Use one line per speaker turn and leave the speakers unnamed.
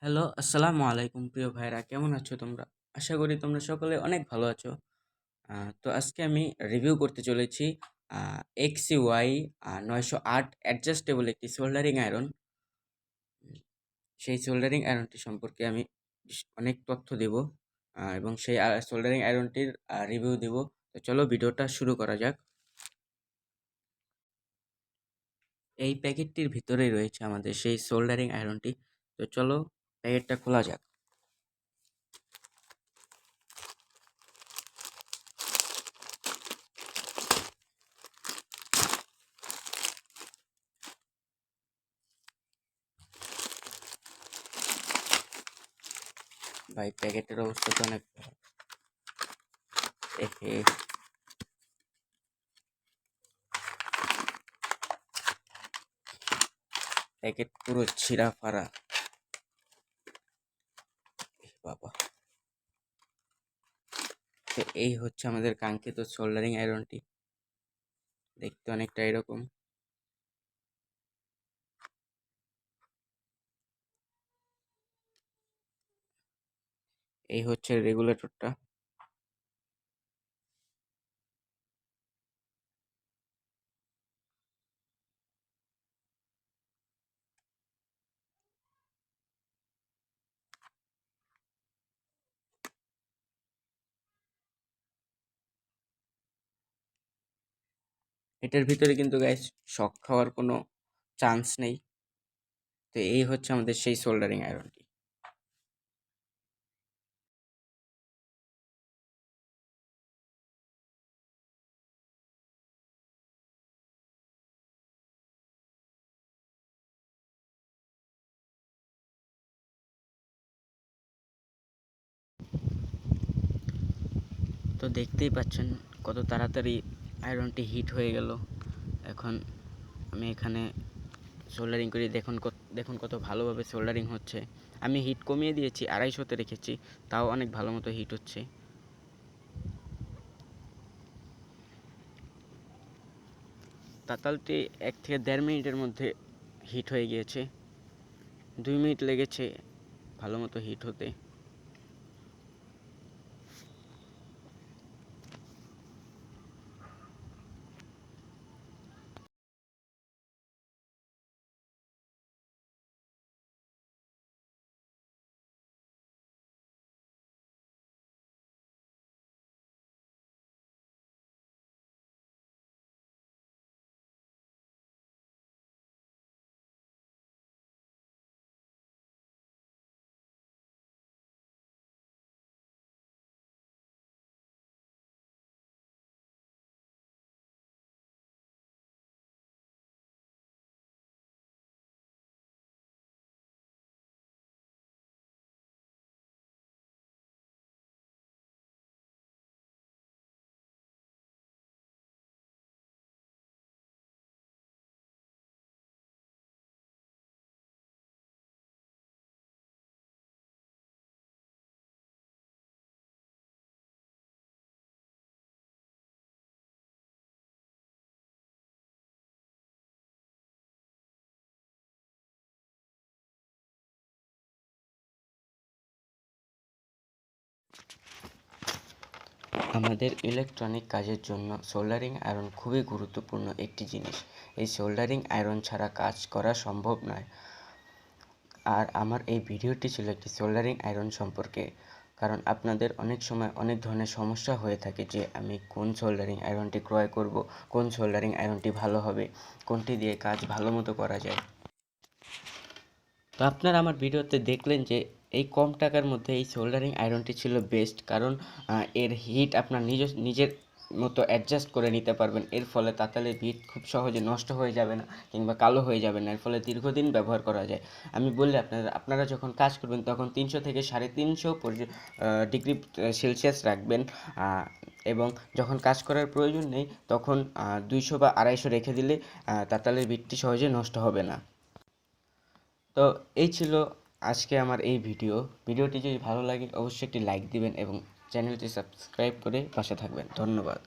Hello, আসসালামু আলাইকুম প্রিয় ভাইরা, কেমন আছো তোমরা? আশা করি তোমরা সকলে অনেক ভালো আছো। তো আজকে আমি রিভিউ করতে চলেছি XCY 908 অ্যাডজাস্টেবল একটি সোল্ডারিং আয়রন। সেই সোল্ডারিং আয়রনটি সম্পর্কে আমি অনেক তথ্য দেব এবং সেই সোল্ডারিং আয়রনটির রিভিউ দেব। তো চলো ভিডিওটা শুরু করা যাক। এই প্যাকেটটির ভিতরেই রয়েছে আমাদের সেই সোল্ডারিং আয়রনটি। তো চলো প্যাকেটটা খোলা যাক। ভাই প্যাকেটের অবস্থা তো অনেক এহে, প্যাকেট পুরো ছিঁড়া ফাড়া। বাবা, তো এই হচ্ছে আমাদের কাঙ্ক্ষিত সোল্ডারিং আয়রনটি। দেখতে অনেকটা এরকম। এই হচ্ছে রেগুলেটরটা। এটার ভিতরে কিন্তু গাইস শক খাওয়ার কোনো চান্স নেই। তো এই হচ্ছে আমাদের সেই সোল্ডারিং আয়রনটি। তো দেখতেই পাচ্ছেন কত তাড়াতাড়ি আয়রনটি হিট হয়ে গেল। এখন আমি এখানে সোল্ডারিং করি, দেখুন দেখুন কত ভালোভাবে সোল্ডারিং হচ্ছে। আমি হিট কমিয়ে দিয়েছি, 250-তে রেখেছি, তাও অনেক ভালো মতো হিট হচ্ছে। তাতালটি 1 থেকে 1.5 মিনিটের মধ্যে হিট হয়ে গিয়েছে। 2 মিনিট লেগেছে ভালো মতো হিট হতে। আমাদের ইলেকট্রনিক কাজের জন্য সোল্ডারিং আয়রন খুবই গুরুত্বপূর্ণ একটি জিনিস। এই সোল্ডারিং আয়রন ছাড়া কাজ করা সম্ভব নয়। আর আমার এই ভিডিওটি ছিল একটি সোল্ডারিং আয়রন সম্পর্কে, কারণ আপনাদের অনেক সময় অনেক ধরনের সমস্যা হয়ে থাকে যে আমি কোন সোল্ডারিং আয়রনটি ক্রয় করব, কোন সোল্ডারিং আয়রনটি ভালো হবে, কোনটি দিয়ে কাজ ভালো মতো করা যায়। তো আপনারা আমার ভিডিওতে দেখলেন যে এই কম টাকার মধ্যে এই সোল্ডারিং আয়রনটি ছিল বেস্ট, কারণ এর হিট আপনার নিজের মতো অ্যাডজাস্ট করে নিতে পারবেন। এর ফলে তাতালের হিট খুব সহজে নষ্ট হয়ে যাবে না কিংবা কালো হয়ে যাবে না, এর ফলে দীর্ঘদিন ব্যবহার করা যায়। আমি বললে আপনারা যখন কাজ করবেন তখন 300 থেকে 350 ডিগ্রি সেলসিয়াস রাখবেন, এবং যখন কাজ করার প্রয়োজন নেই তখন 200 বা 250 রেখে দিলে তাতালের হিটটি সহজে নষ্ট হবে না। তো এই ছিল আজকে আমার এই ভিডিওটি যদি ভালো লাগে অবশ্যই একটি লাইক দিবেন এবং চ্যানেলটি সাবস্ক্রাইব করে পাশে থাকবেন। ধন্যবাদ।